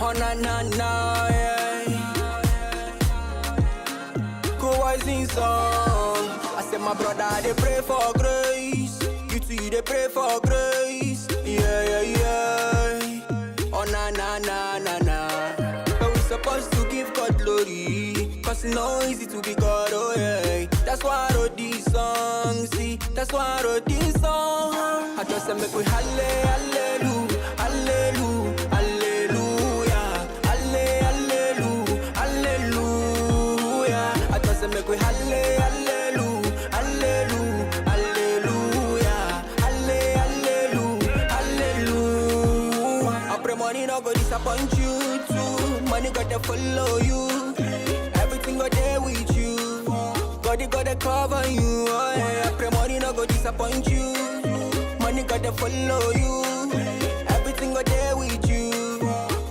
Oh na na na, yeah. Go rising song. I said my brother they pray for grace. You too they pray for grace. Yeah yeah yeah. Oh na na na na na. But we supposed to give God glory. Cause it's not easy to be God, oh yeah. That's why I wrote this song, see. That's why I wrote this song. I just say make we hallelujah, hallelujah, hallelujah, hallelujah, hallelujah. I just say make we hallelujah, hallelujah, hallelujah, hallelujah, hallelujah. I pray money not go disappoint you too. Money got to follow you. Everything got there with you. God gotta cover you. Oh, yeah. I pray money not go disappoint you. Money gotta follow you. Everything got there with you.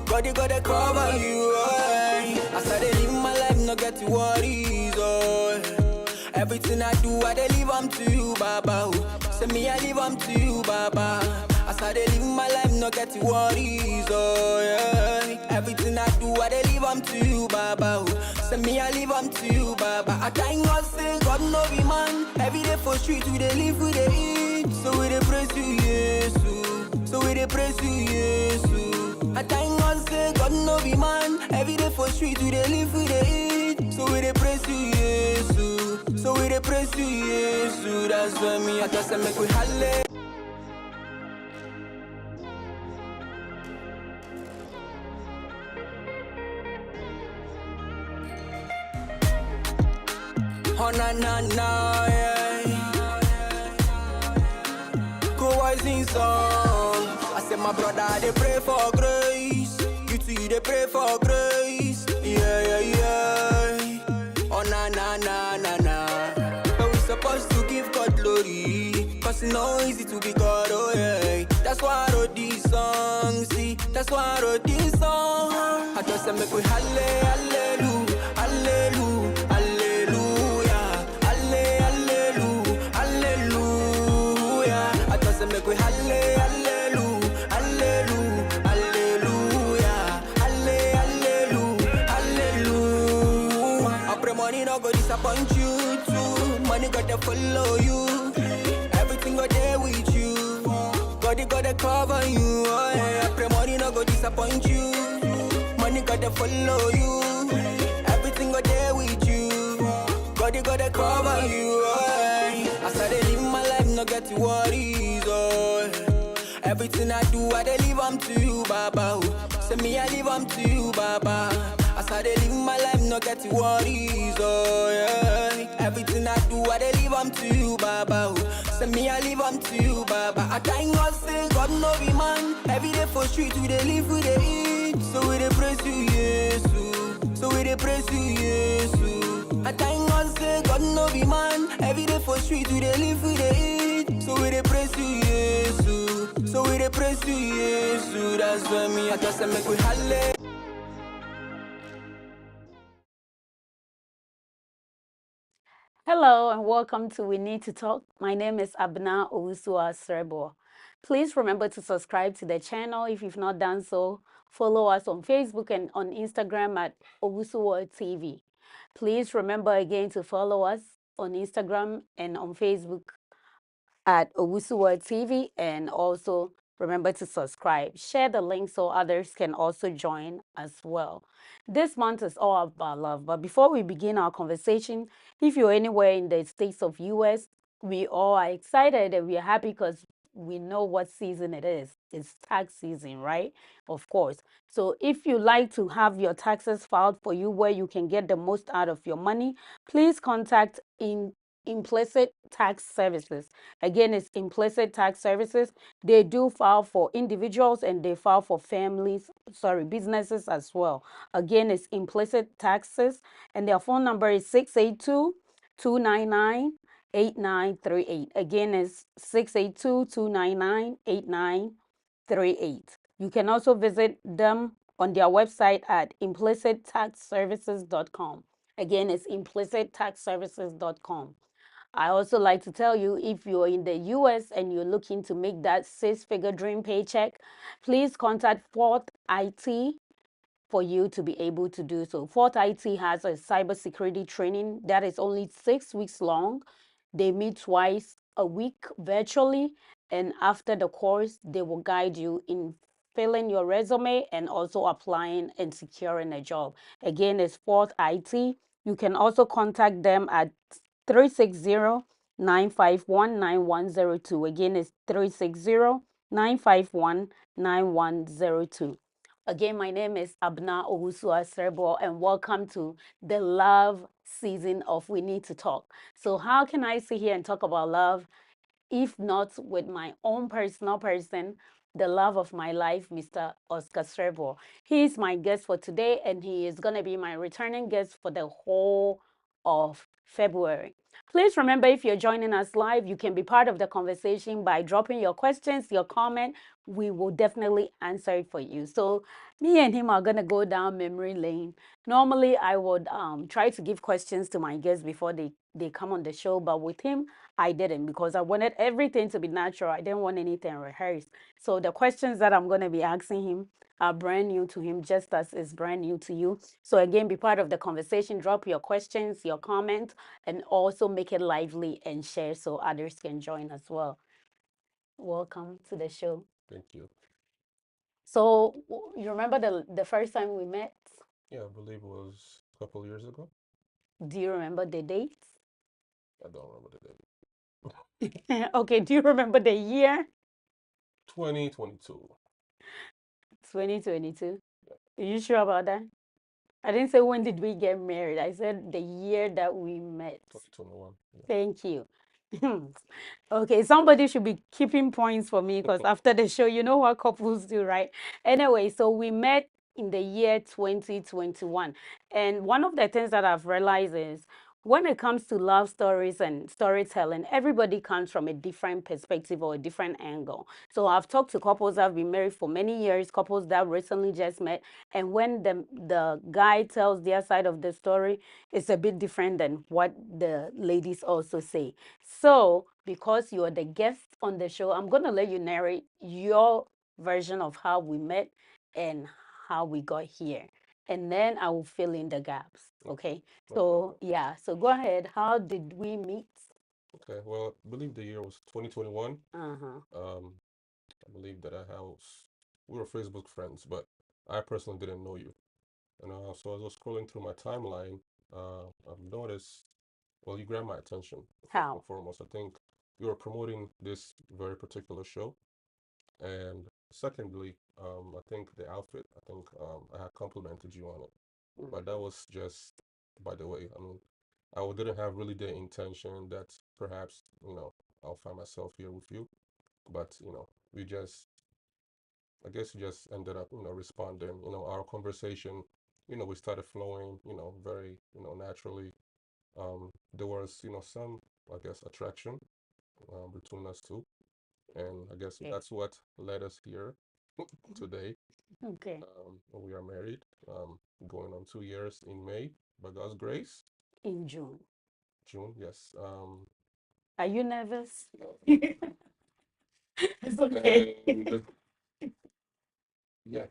God gotta cover you. Oh, yeah. As I dey live my life, no get to worries. Oh, yeah. Everything I do, I dey live am to you, Baba. Say me, I live am to you, Baba. As I dey live my life, no get to worries. Oh, yeah. Everything I do, I dey live am to you, Baba. Say me, I live am to you, Baba. I thank God, say God no be man. Every day for street, we dey live, we dey eat. So we dey praise you, Jesus. So we dey praise you, Jesus. I thank God, say God no be man. Every day for street, we dey live, we dey eat. So we dey praise you, Jesus. So we dey praise you, Jesus. That's why me, I just say make we hallelujah. Oh na na na, yeah. Go rising song. I said my brother they pray for grace. You too they pray for grace. Yeah yeah yeah. Oh na na na na na. But we supposed to give God glory. Cause it's not easy to be God, oh yeah. That's why I wrote this song, see. That's why I wrote this song. I just say make we hallelujah, hallelujah, hallelujah, hallelujah, hallelujah. I just say make we hallelujah, hallelujah, hallelujah, hallelujah, hallelujah. I pray money not go disappoint you too. Money got to follow you. Everything got there with you. God gotta cover you. Oh, yeah. I pray money not go disappoint you. Money gotta follow you. Everything got there with you. God gotta cover you. Oh, yeah. As I dey live my life, no get to worries. Oh, yeah. Everything I do, I dey live am to you, Baba. Say me, I live am to you, Baba. As I dey live my life, no get to worries. Oh, yeah. Everything I do, I dey live am to you, Baba. Say me, I live am to you, Baba. I thank God, say God no be man. Every day for street, we dey live, we dey eat. So we dey praise you, Jesus. So we dey praise you, Jesus. I thank God, say God no be man. Every day for street, we dey live, we dey eat. So we dey praise you, Jesus. So we dey praise you, Jesus. That's why me, I just say make we hallelujah. Hello and welcome to We Need to Talk. My name is Abna Owusua Serbo. Please remember to subscribe to the channel if you've not done so. Follow us on Facebook and on Instagram at Owusua TV. Please remember again to follow us on Instagram and on Facebook at Owusua TV, and also remember to subscribe. Share the link so others can also join as well. This month is all about love, but before we begin our conversation, if you're anywhere in the states of US, we all are excited and we are happy because we know what season it is. It's tax season, right? Of course. So if you like to have your taxes filed for you where you can get the most out of your money, please contact Implicit Tax Services. Again, it's Implicit Tax Services. They do file for individuals and they file for businesses as well. Again, it's Implicit Taxes, and their phone number is 682-299-8938. Again, it's 682-299-8938. You can also visit them on their website at implicitaxservices.com. Again, it's implicitaxservices.com. I also like to tell you, if you're in the US and you're looking to make that six-figure dream paycheck, please contact Fourth IT for you to be able to do so. Fort IT has a cybersecurity training that is only 6 weeks long. They meet twice a week virtually, and after the course, they will guide you in filling your resume and also applying and securing a job. Again, it's Fort IT. You can also contact them at 360-951-9102. Again, it's 360-951-9102. Again, my name is Abna Owusu Serbo, and welcome to the love season of We Need to Talk. So, how can I sit here and talk about love if not with my own personal person, the love of my life, Mr. Oscar Serbo? He is my guest for today, and he is going to be my returning guest for the whole of February. Please remember, if you're joining us live, you can be part of the conversation by dropping your questions, your comment. We will definitely answer it for you. So me and him are going to go down memory lane. Normally, I would try to give questions to my guests before they come on the show, but with him, I didn't, because I wanted everything to be natural. I didn't want anything rehearsed. So the questions that I'm going to be asking him are brand new to him, just as it's brand new to you. So again, be part of the conversation. Drop your questions, your comments, and also make it lively and share so others can join as well. Welcome to the show. Thank you. So you remember the first time we met? Yeah, I believe it was a couple years ago. Do you remember the date? I don't remember the date. Okay, do you remember the year? 2022. 2022. Yeah. Are you sure about that? I didn't say when did we get married. I said the year that we met. 2021. Yeah. Thank you. Okay, somebody should be keeping points for me, because after the show, you know what couples do, right? Anyway, so we met in the year 2021. And one of the things that I've realized is, when it comes to love stories and storytelling, everybody comes from a different perspective or a different angle. So I've talked to couples that have been married for many years, couples that recently just met, and when the guy tells their side of the story, it's a bit different than what the ladies also say. So because you're the guest on the show, I'm going to let you narrate your version of how we met and how we got here. And then I will fill in the gaps. Okay. No So, problem. yeah. So go ahead. How did we meet? Okay, well, I believe the year was 2021. Uh-huh. I believe that we were Facebook friends, but I personally didn't know you. And so as I was scrolling through my timeline, I've noticed, well, you grabbed my attention first and How? foremost. I think you were promoting this very particular show. And secondly, I think the outfit, I think I had complimented you on it. But that was just by the way. I mean, didn't have really the intention that perhaps, I'll find myself here with you. But, we just, I guess, we just ended up, responding. Our conversation, we started flowing, very, naturally. There was, some, I guess, attraction between us two. And I guess Okay. that's what led us here today. Okay. We are married, going on 2 years in May, by God's grace. In June. June, yes. Are you nervous? It's okay. And yeah,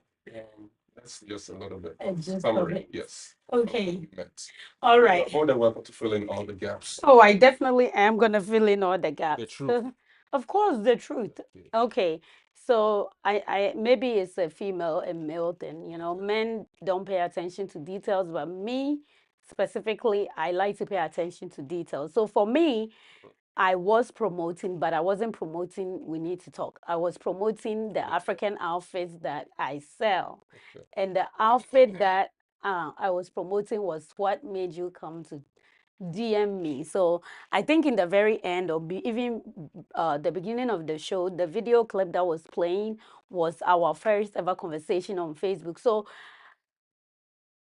that's just a little bit of Just a summary. bit. Yes. Okay. Met. All You are right. more than welcome to fill in all the gaps. Oh, I definitely am going to fill in all the The gaps. truth. Of course, the truth. Okay. Okay. So I maybe it's a female and male thing, men don't pay attention to details, but me specifically, I like to pay attention to details. So for me, I was promoting, but I wasn't promoting We Need to Talk. I was promoting the African outfits that I sell. Okay. And the outfit that I was promoting was what made you come to DM me. So I think in the very end, or even the beginning of the show, the video clip that was playing was our first ever conversation on Facebook. So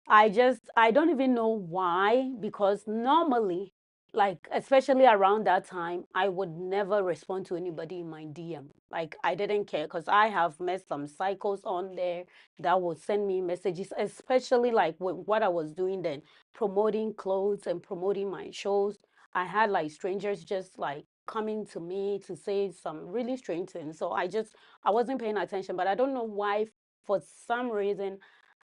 I don't even know why, because normally, like, especially around that time, I would never respond to anybody in my DM. Like, I didn't care, because I have met some psychos on there that would send me messages, especially like with what I was doing then, promoting clothes and promoting my shows. I had like strangers just like coming to me to say some really strange things. So I wasn't paying attention, but I don't know why, for some reason,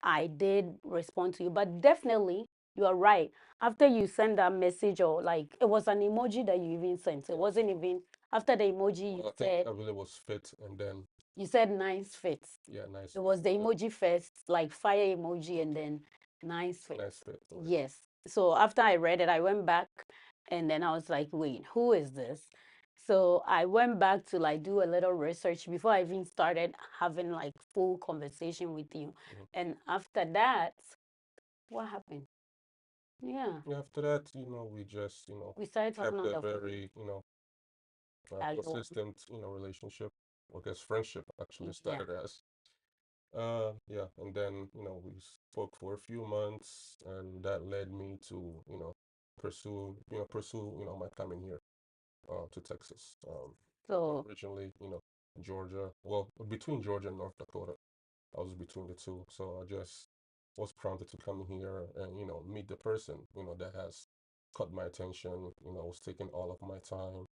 I did respond to you. But definitely, you are right. After you send that message, or like it was an emoji that you even sent. It wasn't even after the emoji you Well, I think said I really was fit, and then you said nice fit. yeah, nice It fit. was the emoji first, like fire emoji, and then nice fit. Nice fit. Right. Yes. So after I read it, I went back and then I was like, wait, who is this? So I went back to like do a little research before I even started having like full conversation with you. Mhm. And after that, what happened? Yeah, Yeah, after that, we just, we started talking kept on a the phone. very, Casual. consistent, relationship. I guess friendship actually Yeah. started as. Yeah, and then, we spoke for a few months, and that led me to, pursue, my coming here, to Texas. So, Originally, Georgia, well, between Georgia and North Dakota. I was between the two. So I just was prompted to come here and, meet the person, that has caught my attention, was taking all of my time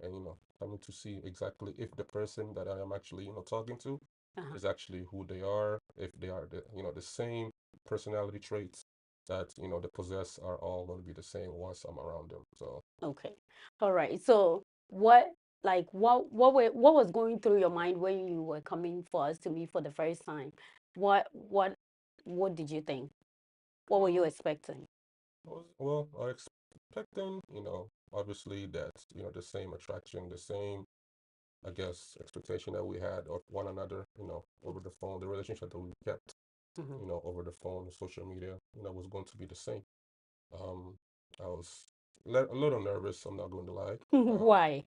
and, coming to see exactly if the person that I am actually, talking to uh-huh. is actually who they are, if they are the same personality traits that, they possess are all going to be the same once I'm around them. So Okay. All right. So what was going through your mind when you were coming for us to meet for the first time? What did you think? What were you mm, expecting? I was expecting, obviously that, the same attraction, the same I guess, expectation that we had of one another, over the phone, the relationship that we kept, Mhm. over the phone, social media, was going to be the same. Um, I was a little nervous, I'm not going to lie, Why?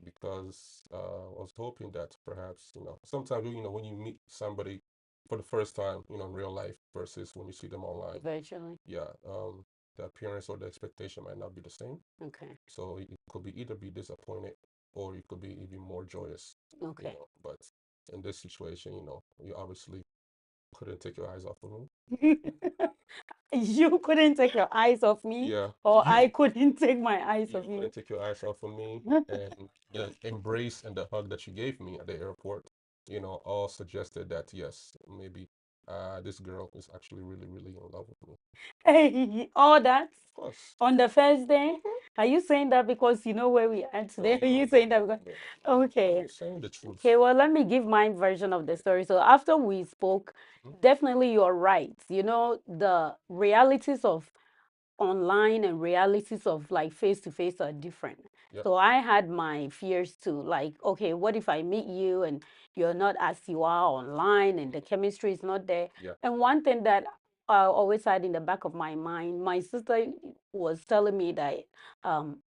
because I was hoping that perhaps, sometimes, when you meet somebody for the first time, in real life versus when you see them online, Virtually. yeah, the appearance or the expectation might not be the same. Okay. So it could be either be disappointed or you could be even more joyous, Okay. But in this situation, you obviously couldn't take your eyes off of me. You couldn't take your eyes off me, Yeah, or I couldn't take my eyes you off you. couldn't take your eyes off of me, and the embrace and the hug that you gave me at the airport, all suggested that yes, maybe this girl is actually really, really in love with me. Hey, all that Of course. on the first day? Mhm. Are you saying that because you know where we are today? No, Are you no, saying no, that no, because no. okay. I'm saying the truth. Okay, well, let me give my version of the story. So after we spoke, Mhm. definitely you're right. You know, the realities of online and realities of like face to face are different. Yep. So I had my fears too. Like, okay, what if I meet you and you're not as you are online and the chemistry is not there? Yeah. And one thing that I always had in the back of my mind, my sister was telling me that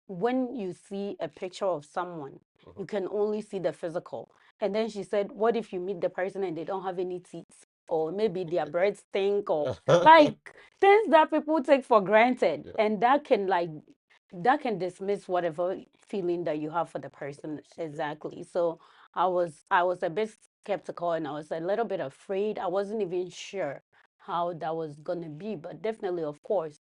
when you see a picture of someone, Mhm. you can only see the physical. And then she said, what if you meet the person and they don't have any teeth? Or maybe their breath stink, or like things that people take for granted, Yeah. and that can dismiss whatever feeling that you have for the person. Exactly. So I was a bit skeptical and I was a little bit afraid. I wasn't even sure how that was gonna be, but definitely, of course,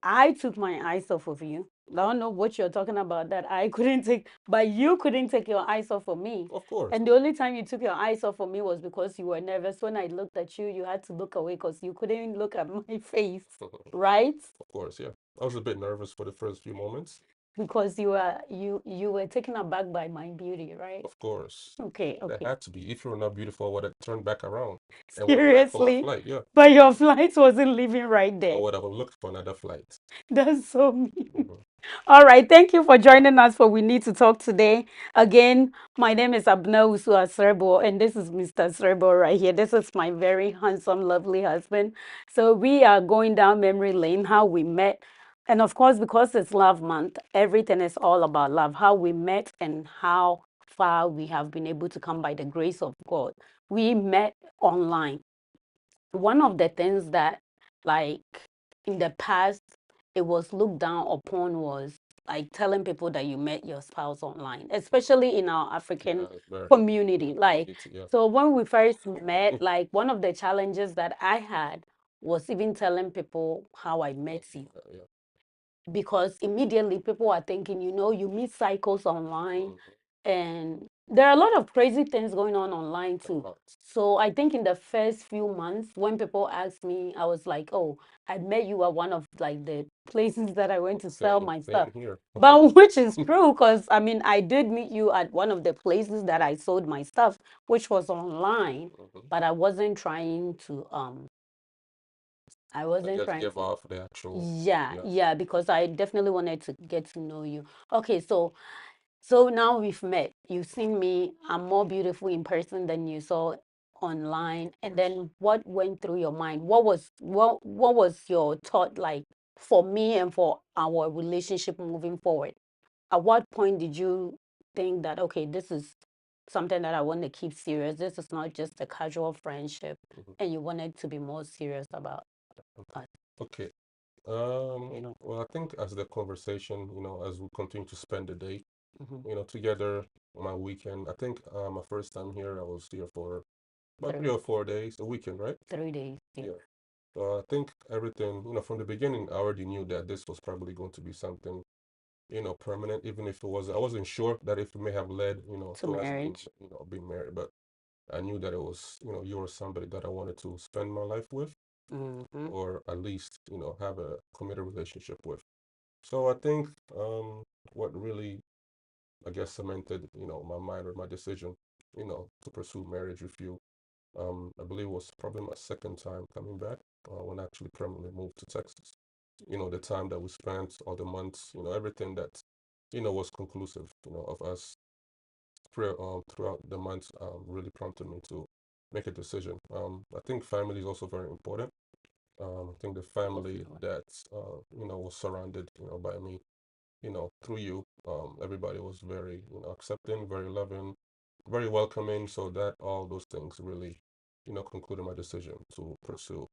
I took my eyes off of you. I don't know what you're talking about that I couldn't take, but you couldn't take your eyes off of me. Of course. And the only time you took your eyes off of me was because you were nervous. When I looked at you, you had to look away because you couldn't look at my face, right? Of course, yeah. I was a bit nervous for the first few moments. Because you were taken aback by my beauty, right? Of course. Okay, That okay. had to be. If you were not beautiful, I would have turned back around and would have looked for my Seriously, flight. Yeah. but your flight wasn't leaving right I there. would have looked for another flight. That's so mean. Mhm. All right, thank you for joining us for We Need to Talk today. Again, my name is Abna Usua Serbo, and this is Mr. Serbo right here. This is my very handsome, lovely husband. So we are going down memory lane, how we met. And of course, because it's Love Month, everything is all about love, how we met and how far we have been able to come by the grace of God. We met online. One of the things that, like, in the past, it was looked down upon was like telling people that you met your spouse online, especially in our African Yeah, very. community. Like, Community, yeah. so when we first met, like, one of the challenges that I had was even telling people how I met you, Yeah. because immediately people are thinking, you know, you meet cycles online Mhm. and there are a lot of crazy things going on online too. But So I think in the first few months, when people asked me, I was like, "Oh, I met you at one of like the places that I went to sell my stuff." same here. But which is true, because I mean, I did meet you at one of the places that I sold my stuff, which was online. Mhm. But I wasn't trying to I I wasn't guess trying give to. off the actual, Yeah, yeah. yeah, because I definitely wanted to get to know you. Okay, so now we've met. You've seen me. I'm more beautiful in person than you saw online. And then what went through your mind? What was your thought like for me and for our relationship moving forward? At what point did you think that, okay, this is something that I want to keep serious? This is not just a casual friendship, Mhm. and you wanted to be more serious about us? Okay. Well, I think as the conversation, as we continue to spend the day, Mhm. together on my weekend, I think my first time here, I was here for about Three, 3 or 4 days, a weekend, right? 3 days. Yeah. Yeah. So I think everything, from the beginning, I already knew that this was probably going to be something, permanent, even if I wasn't sure that if it may have led, To to us being, marriage. being married, but I knew that it was, you were somebody that I wanted to spend my life with, Mm-hmm. or at least, have a committed relationship with. So I think what really, I guess, cemented, my mind or my decision, to pursue marriage with you, I believe it was probably my second time coming back, when I actually permanently moved to Texas. The time that we spent, all the months, everything that, was conclusive, of us throughout the months, really prompted me to make a decision. I think family is also very important. I think the family Definitely. that, was surrounded, by me, through you, everybody was very, accepting, very loving, very welcoming. So that all those things really, concluded my decision to pursue,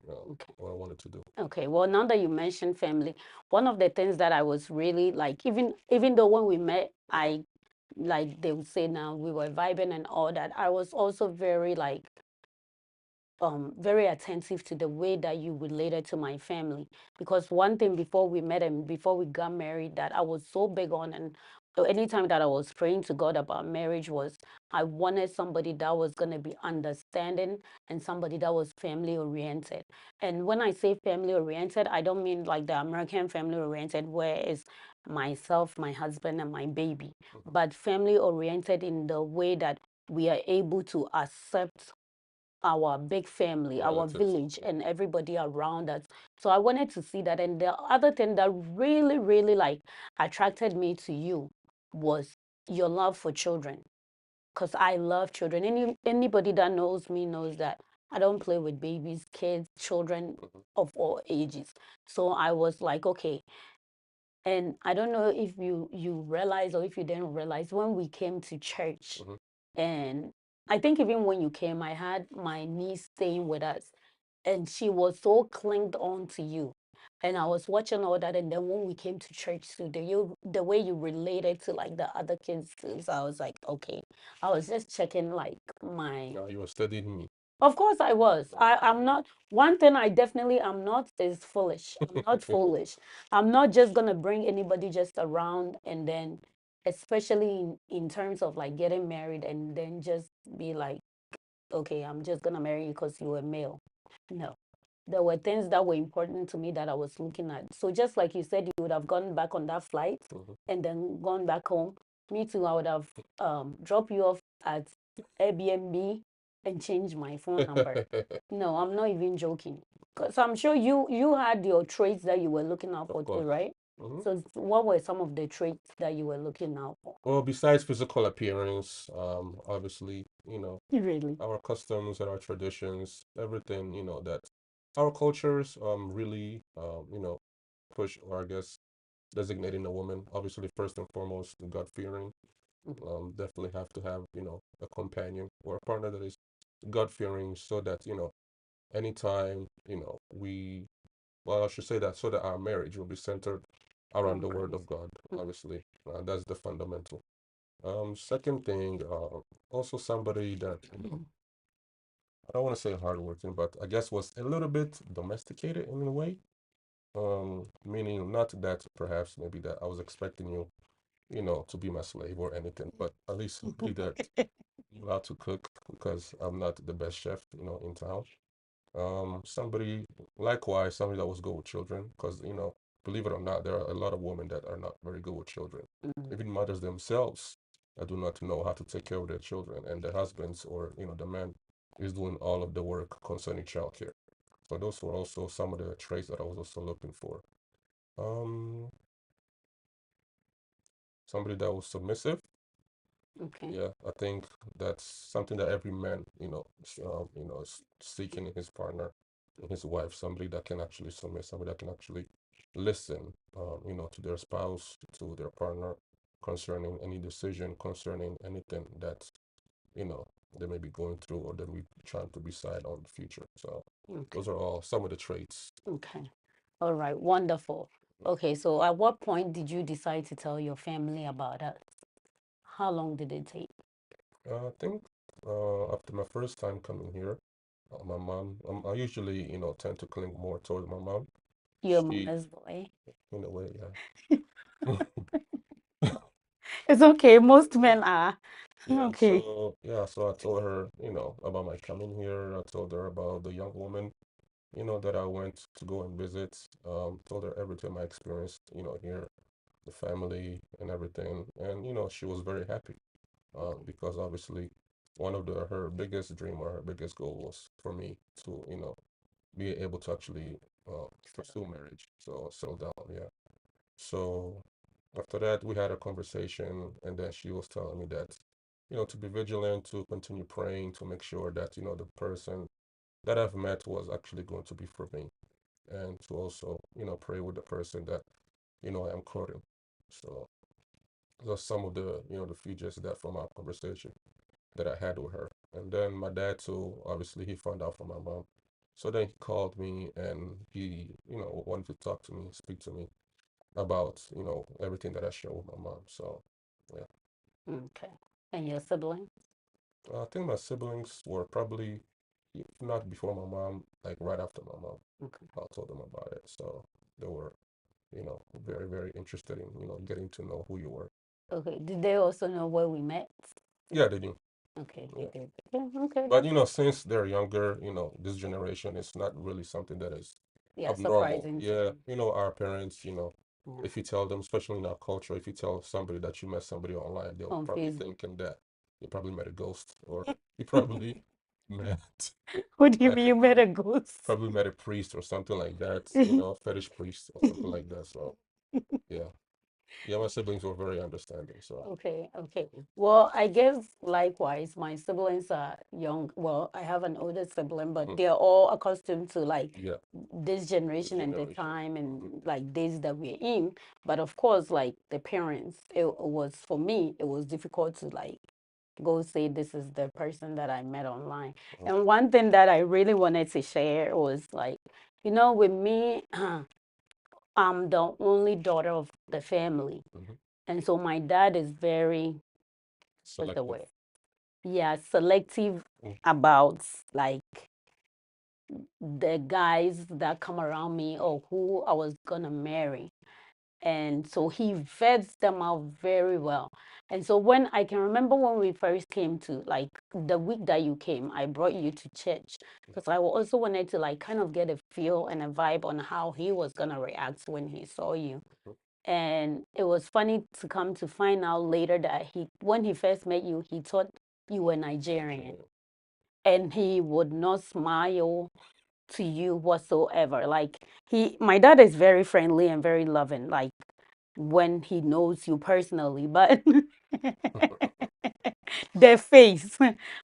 Okay. what I wanted to do. Okay. Well, now that you mentioned family, one of the things that I was really like, even though when we met, I like they would say now we were vibing and all that, I was also very attentive to the way that you related to my family. Because one thing before we met and before we got married that I was so big on, and anytime that I was praying to God about marriage, was I wanted somebody that was going to be understanding and somebody that was family oriented. And when I say family oriented, I don't mean like the American family oriented where it's myself, my husband, and my baby, but family oriented in the way that we are able to accept our big family, our Relatives. village, and everybody around us. So I wanted to see that. And the other thing that really, really like attracted me to you was your love for children. Because I love children. Anybody that knows me knows that I don't play with babies, kids, children Mhm. of all ages. So I was like, okay. And I don't know if you realize or if you didn't realize when we came to church, Mhm. and I think even when you came, I had my niece staying with us, and she was so clinged on to you. And I was watching all that, and then when we came to church too, the way you related to like the other kids too, so I was like, okay. I was just checking like my. Now you were studying me. Of course I was. I'm not. One thing I definitely am not is foolish. I'm not foolish. I'm not just gonna bring anybody just around and then, especially in terms of like getting married and then just be like, okay, I'm just gonna marry you because you were male. No. There were things that were important to me that I was looking at. So just like you said, you would have gone back on that flight Mhm. and then gone back home. Me too, I would have dropped you off at Airbnb and changed my phone number. No, I'm not even joking. Because I'm sure you had your traits that you were looking out Of for too, course. right? Mhm. So what were some of the traits that you were looking out for? Well, besides physical appearance, obviously, Really? our customs and our traditions, everything, that our cultures, really, push, or I guess designating a woman, obviously first and foremost, God fearing. Definitely have to have, a companion or a partner that is God fearing, so that, anytime, well, I should say that, so that our marriage will be centered around Oh, the word Christ. of God, obviously. That's the fundamental. Second thing, also somebody that, I don't want to say hardworking, but I guess was a little bit domesticated in a way. Meaning not that perhaps maybe that I was expecting you you know, to be my slave or anything, but at least somebody that knew how to cook because I'm not the best chef, you know, in town. Somebody likewise, somebody that was good with children, because you know, believe it or not, there are a lot of women that are not very good with children. Even mothers themselves that do not know how to take care of their children, and the husbands or you know the man is doing all of the work concerning childcare. So those were also some of the traits that I was also looking for. Um, Somebody that was submissive. Okay. Yeah, I think that's something that every man, you know, is seeking in his partner, in his wife, somebody that can actually submit, somebody that can actually listen, you know, to their spouse, to their partner, concerning any decision, concerning anything that, you know, they may be going through or they may be trying to decide on the future. So Okay. those are all some of the traits. Okay. All right. Wonderful. Okay. So at what point did you decide to tell your family about us? How long did it take? I think after my first time coming here, my mom, I usually, you know, tend to cling more towards my mom. Your She, mama's boy. in a way, yeah. It's okay. Most men are. Yeah, Okay. so I told her, you know, about my coming here. I told her about the young woman, you know, that I went to go and visit. Told her everything I experienced, you know, here, the family and everything. And, you know, she was very happy. Because obviously one of her biggest dream or her biggest goal was for me to, you know, be able to actually pursue marriage. So settle down, yeah. So after that, we had a conversation, and then she was telling me that, you know, to be vigilant, to continue praying, to make sure that, you know, the person that I've met was actually going to be for me, and to also, you know, pray with the person that, you know, I am courting. So those are some of the, you know, the features that from our conversation that I had with her. And then my dad too, obviously he found out from my mom. So then he called me and he, you know, wanted to talk to me, speak to me about, you know, everything that I shared with my mom. So yeah. Okay. And your siblings? I think my siblings were probably, if not before my mom, like right after my mom. Okay. I told them about it. So they were, you know, very, very interested in, you know, getting to know who you were. Okay. Did they also know where we met? Yeah, they do. Okay, they Yeah. did. Yeah, okay, But that's you know, since they're younger, you know, this generation is not really something that is yeah, abnormal. surprising to Yeah, them. you know, our parents, you know, Yeah. if you tell them, especially in our culture, if you tell somebody that you met somebody online, they'll On probably Facebook. thinking that you probably met a ghost or you probably met What do you like mean you met a ghost? probably met a priest or something like that, you know, a fetish priest or something like that. So yeah. Yeah, my siblings were very understanding. So Okay, okay. Well, I guess likewise, my siblings are young. Well, I have an older sibling, but mhm, they're all accustomed to like yeah, this the generation and the generation. time Mhm, and like days that we're in. But of course, like the parents, it was for me, it was difficult to like go say this is the person that I met online. mhm, And one thing that I really wanted to share was like, with me, I'm the only daughter of the family. mhm. And so my dad is very, what's the Selective. word? Yeah, selective Mm, about like the guys that come around me or who I was gonna marry. And so he vets them out very well. And so when I can remember when we first came to like the week that you came, I brought you to church because I also wanted to like kind of get a feel and a vibe on how he was gonna react when he saw you. mhm, And it was funny to come to find out later that when he first met you, he thought you were Nigerian Nigerian. and he would not smile to you whatsoever. Like my dad is very friendly and very loving, like when he knows you personally, but their face.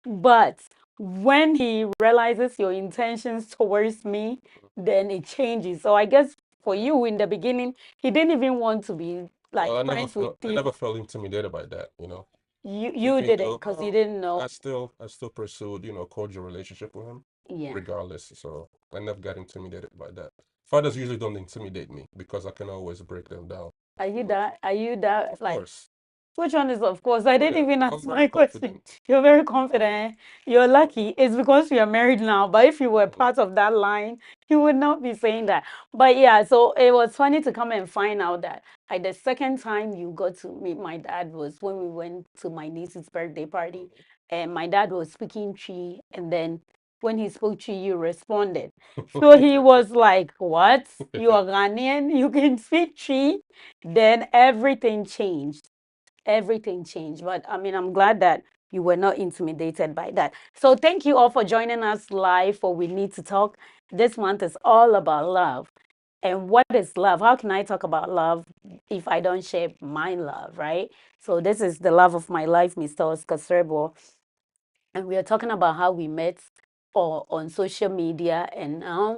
But when he realizes your intentions towards me, then it changes. So I guess for Yeah. you in the beginning, he didn't even want to be like Well, friends with I you. never felt intimidated by that, you know. You Even did it though because you didn't know. I still pursued, you know, cordial relationship with him, Yeah. regardless. So I never got intimidated by that. Fathers usually don't intimidate me because I can always break them down. Are you But that? Are you that of like? course, Which one is of course? I didn't yeah, even I'm ask very my question. confident. You're very confident. You're lucky. It's because you're married now. But if you were part of that line, you would not be saying that. But yeah, so it was funny to come and find out that like the second time you got to meet my dad was when we went to my niece's birthday party. And my dad was speaking Chi, and then when he spoke Chi, you responded. So he was like, "What? You are Ghanaian? You can speak Chi?" Then everything changed. Everything changed. But I mean, I'm glad that you were not intimidated by that. So thank you all for joining us live for We Need to Talk. This month is all about love. And what is love? How can I talk about love if I don't share my love, right? So this is the love of my life, Mr. Oscar Serbo. And we are talking about how we met or on social media. And now,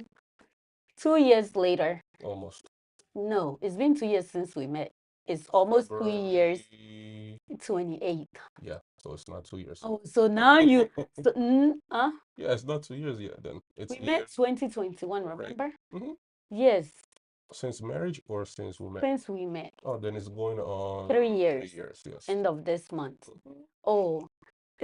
2 years later, Almost. no, it's been 2 years since we met. It's almost 2 years, February. 28. Yeah, so it's not 2 years. Oh, so now you, so, Yeah, it's not 2 years yet. Then it's we met 2021, right? remember? hmm Yes, Since marriage or since we met? since we met. Oh, then it's going on 3 years, 3 years. Yes. end of this month. Mhm. Oh,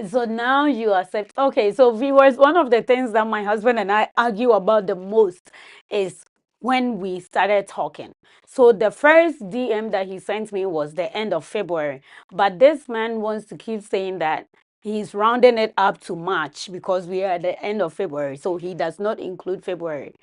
so now you accept. Okay, so viewers, one of the things that my husband and I argue about the most is when we started talking. So the first DM that he sent me was the end of February, but this man wants to keep saying that he's rounding it up to March because we are at the end of February, so he does not include February.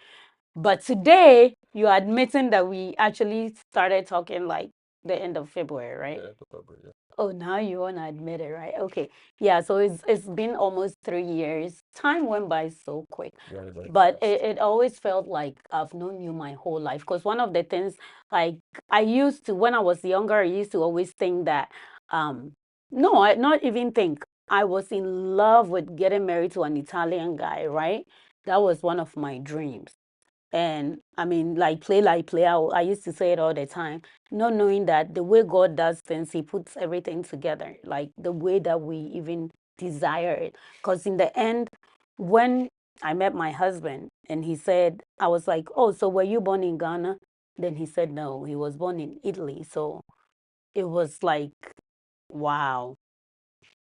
But today you're admitting that we actually started talking like the end of February, right? Yeah, end of February. Yeah. Oh, now you want to admit it, right? Okay. Yeah, so it's been almost 3 years. Time went by so quick. Very, very But fast. it always felt like I've known you my whole life. Because one of the things, like, I used to, when I was younger, I used to always think that, no, I not even think. I was in love with getting married to an Italian guy, right? That was one of my dreams. And I mean, like play out. I used to say it all the time, not knowing that the way God does things, He puts everything together, like the way that we even desire it. Because in the end, when I met my husband and he said, I was like, "Oh, so were you born in Ghana?" Then he said, "No, he was born in Italy." So it was like, wow.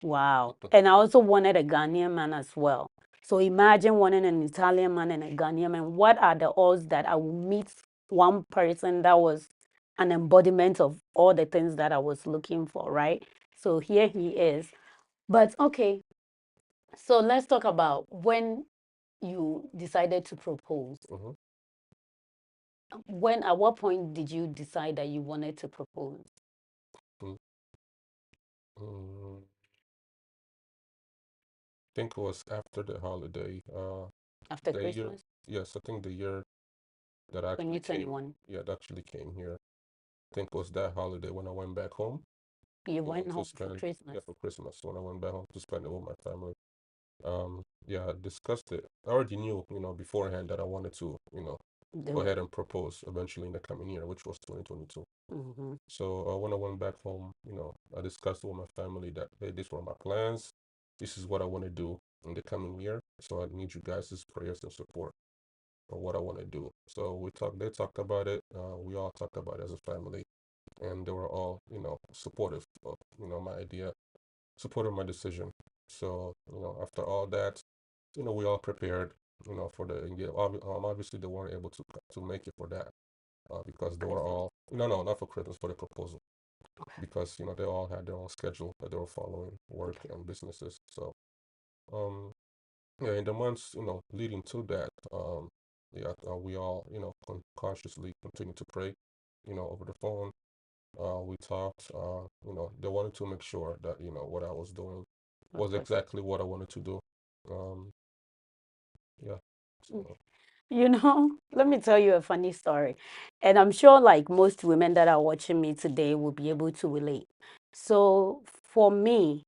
Wow. And I also wanted a Ghanaian man as well. So imagine wanting an Italian man and a Ghanaian man. What are the odds that I will meet one person that was an embodiment of all the things that I was looking for, right? So here he is. But okay, so let's talk about when you decided to propose. hmm When, at what point did you decide that you wanted to propose? mm I think it was after the holiday. After The year. Christmas, Yes, I think the year that actually came. 2021? Yeah, that actually came here. I think it was that holiday when I went back home. You You know, went to home for spend. Christmas. Yeah, for Christmas when I went back home to spend it with my family. Yeah, I discussed it. I already knew, beforehand that I wanted to, go Do ahead it. and propose eventually in the coming year, which was 2022. Hmm. So when I went back home, I discussed with my family that, hey, these were my plans. This is what I want to do in the coming year. So I need you guys' prayers and support for what I want to do. So they talked about it. We all talked about it as a family, and they were all, supportive of, my idea, supportive of my decision. So, after all that, we all prepared, for the engagement. Obviously, they weren't able to make it for that because they were Christmas. all, no, not for Christmas, for the proposal, because they all had their own schedule that they were following, work and businesses. So, um, yeah, in the months leading to that, yeah, we all consciously continued to pray, over the phone. We talked. They wanted to make sure that what I was doing Of was course. exactly what I wanted to do. Um, yeah. So. Let me tell you a funny story. And I'm sure, like most women that are watching me today, will be able to relate. So, for me,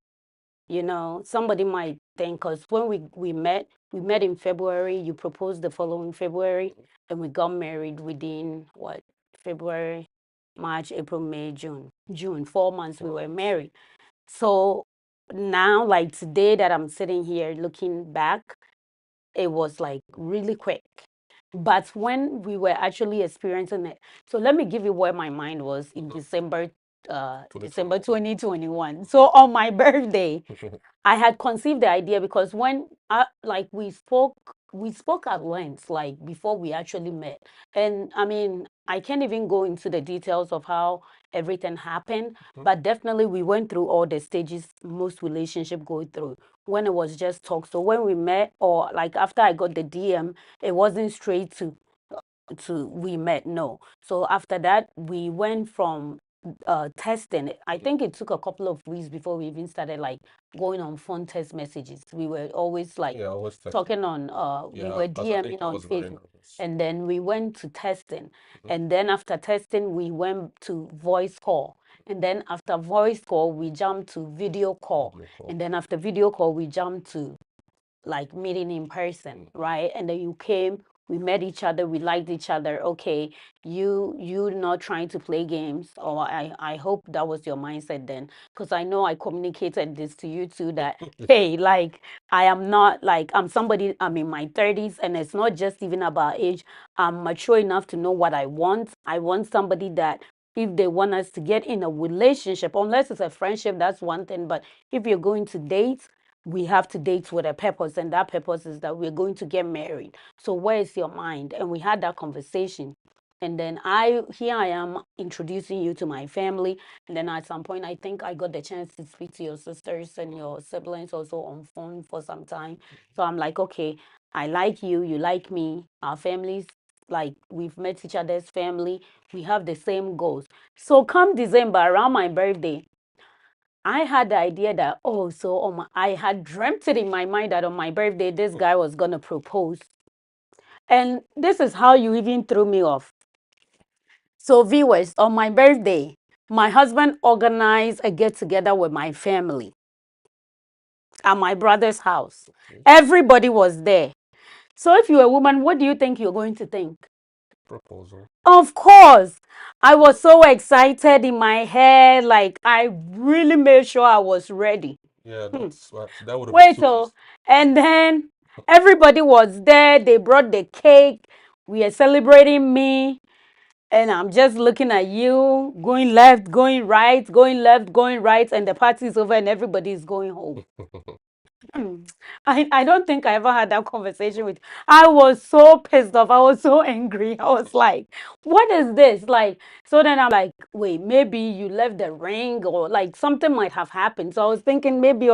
somebody might think, because when we met in February, you proposed the following February, and we got married within what? February, March, April, May, June. June, 4 months we were married. So now, like today that I'm sitting here looking back, it was like really quick. But when we were actually experiencing it, so let me give you where my mind was in December December 2021. So on my birthday, I had conceived the idea because when like we spoke at length like before we actually met. And I mean, I can't even go into the details of how everything happened, but definitely we went through all the stages most relationship go through when it was just talk. So when we met or like after I got the DM, it wasn't straight to we met, no. So after that we went from testing. I think it took a couple of weeks before we even started like going on phone text messages. We were always like Yeah, I was texting. talking on we Yeah, were because I think DMing I on was very Facebook. nervous. And then we went to testing. And then after testing we went to voice call. And then after voice call we jumped to video call. Video call. And then after video call we jumped to like meeting in person, right? And then you came, we met each other, we liked each other. Okay, you not trying to play games, or I hope that was your mindset then, because I know I communicated this to you too that hey, like I am not like I'm somebody. I'm in my 30s, and it's not just even about age. I'm mature enough to know what I want. I want somebody that if they want us to get in a relationship, unless it's a friendship, that's one thing. But if you're going to date, we have to date with a purpose, and that purpose is that we're going to get married. So where is your mind? And we had that conversation. And then here I am introducing you to my family. And then at some point, I think I got the chance to speak to your sisters and your siblings also on phone for some time. So I'm like, okay, I like you, you like me, our families, like we've met each other's family, we have the same goals. So come December, around my birthday, I had the idea that, oh, so I had dreamt it in my mind that on my birthday, this guy was going to propose. And this is how you even threw me off. So, viewers, on my birthday, my husband organized a get together with my family at my brother's house. Everybody was there. So, if you're a woman, what do you think you're going to think? Proposal. Of course. I was so excited in my head. Like, I really made sure I was ready. Yeah, that would have been Wait, too so, easy. and then everybody was there. They brought the cake. We are celebrating me. And I'm just looking at you, going left, going right, going left, going right. And the party is over and everybody is going home. I don't think I ever had that conversation with. I was so pissed off. I was so angry. I was like, what is this? Like, so then I'm like, wait, maybe you left the ring or like something might have happened. So I was thinking maybe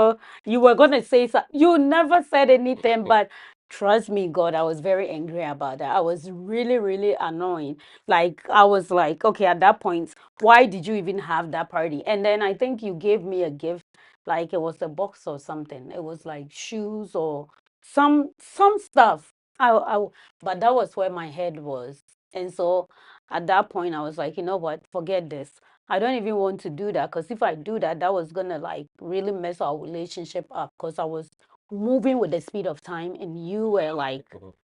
you were going to say something. You never said anything, but trust me, God, I was very angry about that. I was really, really annoying. Like, I was like, okay, at that point, why did you even have that party? And then I think you gave me a gift, like it was a box or something. It was like shoes or some stuff. But that was where my head was. And so at that point I was like, you know what, forget this. I don't even want to do that, because if I do that, that was gonna like really mess our relationship up, because I was moving with the speed of time and you were like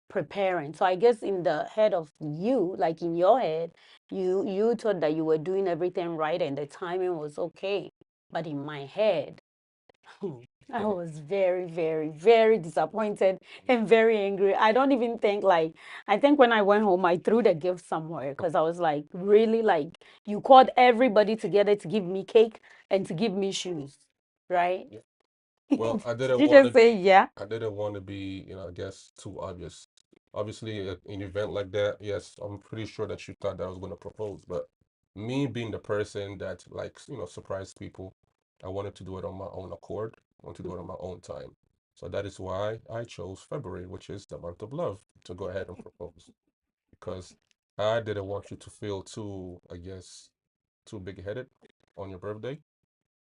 preparing. So I guess in the head of you, like in your head, you thought that you were doing everything right and the timing was okay. But in my head, I was very, very, very disappointed and very angry. I don't even think like, I think when I went home, I threw the gift somewhere, because I was like, really, like, you called everybody together to give me cake and to give me shoes, right? Yeah. Well, I didn't You want just to. say, yeah. I didn't want to be, I guess, too obvious. Obviously, an event like that, yes, I'm pretty sure that you thought that I was going to propose. But me being the person that likes, surprise people, I wanted to do it on my own accord. I want to do it on my own time. So that is why I chose February, which is the month of love, to go ahead and propose. Because I didn't want you to feel too, I guess, too big-headed on your birthday.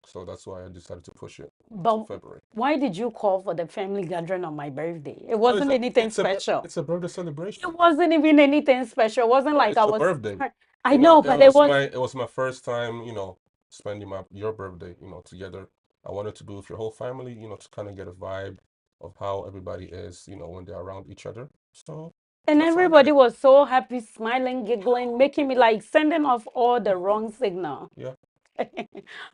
So that's why I decided to push it to But February. why did you call for the family gathering on my birthday? It Well, wasn't anything special. it's a birthday celebration. It wasn't even anything special. It wasn't Yeah, like it's I your was. birthday. I know, but it was. It was my first time, spending your birthday, together. I wanted to do with your whole family, to kind of get a vibe of how everybody is, when they're around each other. So And that's why I did everybody it. was so happy, smiling, giggling, making me like sending off all the wrong signal. Yeah.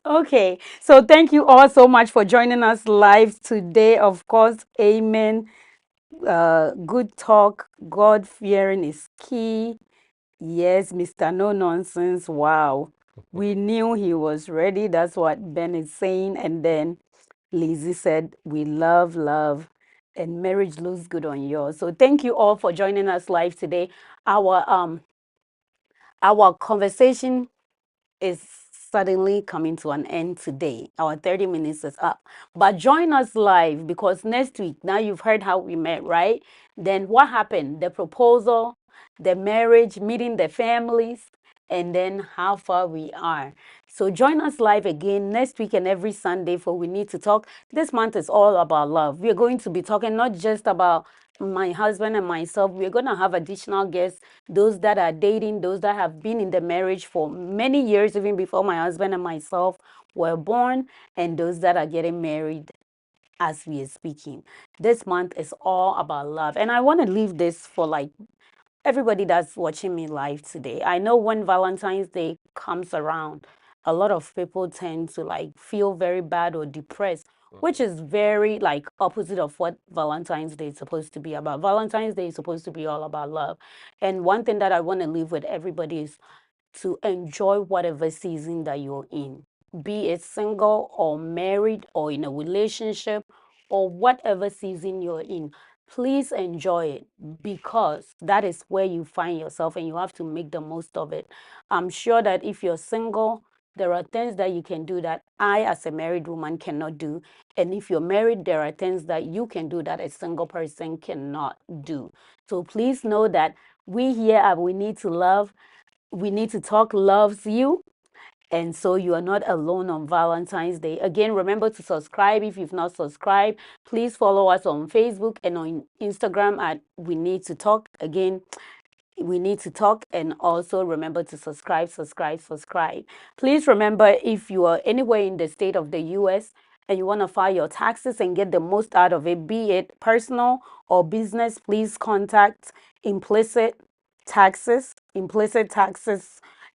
Okay, so thank you all so much for joining us live today. Of course, amen. Good talk, God fearing is key. Yes, Mr. No Nonsense. Wow. We knew he was ready. That's what Ben is saying. And then Lizzie said, we love, love, and marriage looks good on yours. So thank you all for joining us live today. Our conversation is suddenly coming to an end today. Our 30 minutes is up. But join us live because next week, now you've heard how we met, right? Then what happened? The proposal, the marriage, meeting the families, and then how far we are. So join us live again next week and every Sunday for We Need to Talk. This month is all about love. We are going to be talking not just about my husband and myself. We're going to have additional guests, those that are dating, those that have been in the marriage for many years, even before my husband and myself were born, and those that are getting married as we are speaking. This month is all about love. And I want to leave this for like everybody that's watching me live today. I know when Valentine's Day comes around, a lot of people tend to like feel very bad or depressed, which is very like opposite of what Valentine's Day is supposed to be about. Valentine's Day is supposed to be all about love. And one thing that I want to leave with everybody is to enjoy whatever season that you're in, be it single or married or in a relationship or whatever season you're in. Please enjoy it because that is where you find yourself and you have to make the most of it. I'm sure that if you're single, there are things that you can do that I, as a married woman, cannot do. And if you're married, there are things that you can do that a single person cannot do. So please know that we here at We Need to Love, We Need to Talk loves you. And so you are not alone on Valentine's Day. Again, remember to subscribe if you've not subscribed. Please follow us on Facebook and on Instagram at We Need to Talk. Again, We Need to Talk. And also remember to subscribe, subscribe, subscribe. Please remember, if you are anywhere in the state of the US and you want to file your taxes and get the most out of it, be it personal or business, please contact Implicit Taxes.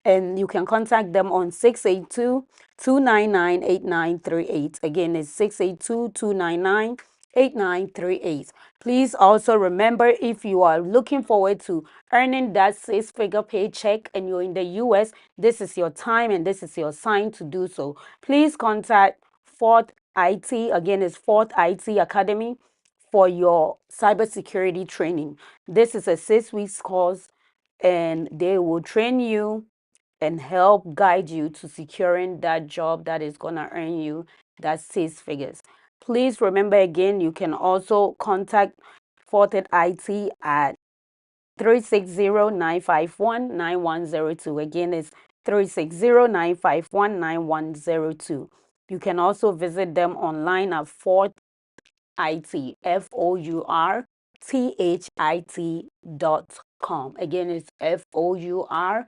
And you can contact them on 682-299-8938. Again, it's 682-299-8938. Please also remember, if you are looking forward to earning that six-figure paycheck and you're in the US, this is your time and this is your sign to do so. Please contact Fort IT. Again, it's Fort IT Academy for your cybersecurity training. This is a 6-week course and they will train you and help guide you to securing that job that is going to earn you that 6 figures. Please remember, again, you can also contact Fortet IT at 360-951-9102. Again, it's 360-951-9102. You can also visit them online at Fort IT, FOURTHIT.com. Again, it's FOURTHIT.com.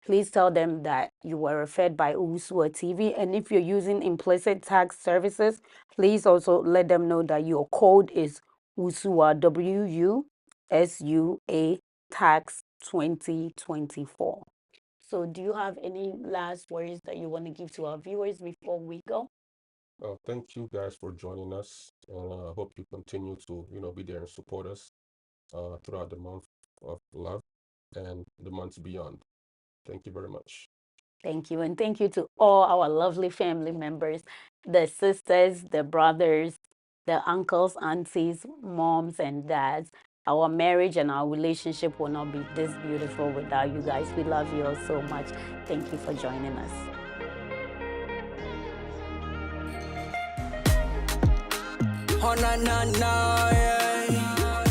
Please tell them that you were referred by Owusua TV. And if you're using Implicit Tax Services, please also let them know that your code is WUSUA, WUSUA Tax 2024. So do you have any last words that you want to give to our viewers before we go? Thank you guys for joining us, and I hope you continue to be there and support us throughout the month of love and the months beyond. Thank you very much. Thank you. And thank you to all our lovely family members, the sisters, the brothers, the uncles, aunties, moms, and dads. Our marriage and our relationship will not be this beautiful without you guys. We love you all so much. Thank you for joining us. Oh na na na, yeah.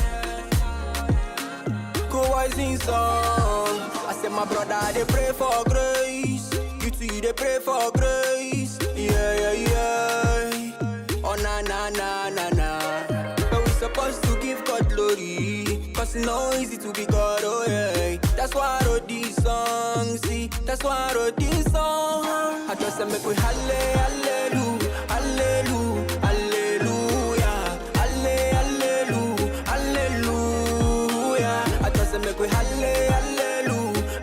Go rising song. I said my brother, they pray for grace. You too, they pray for grace. Yeah, yeah, yeah. Oh na na na na na. But we supposed to give God glory, cause it's not easy to be God, oh yeah. That's why I wrote this song, see. That's why I wrote this song. I just say make we hallelujah, hallelujah. Make we hallelujah,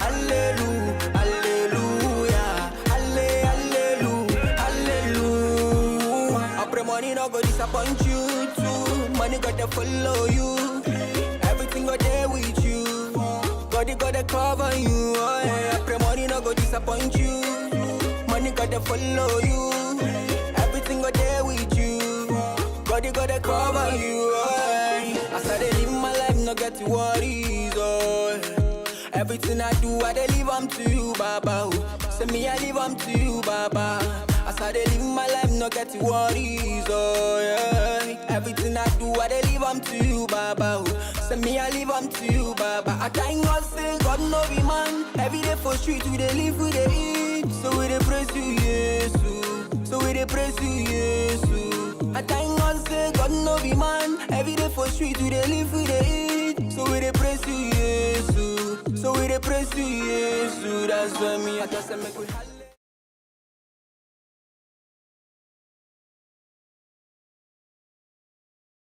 hallelujah, hallelujah, hallelujah, hallelujah. I pray money not go disappoint you too. Money got to follow you. Everything got there with you. God God, you gotta cover you. Oh, yeah. Pray money no go disappoint you. Money gotta follow you. Everything go there with you. God, you gotta cover you. Oh, yeah. As I dey live my life, no get to worries. Oh, yeah. Everything I do, I dey live am to you, Baba. Say me, I live am to you, Baba. As I dey live my life, no get to worries, oh yeah. Everything I do, I dey live am to you, Baba. Say me, I live am to you, Baba. I thank God, say God no be man. Every day for street, we dey live, we dey eat. So we dey praise you, Jesus. So we dey praise you, Jesus. I thank God, say God no be man. Every day for street, we dey live, we dey eat. So we dey praise you, Jesus. So we dey praise you, Jesus. That's why me, I just say make we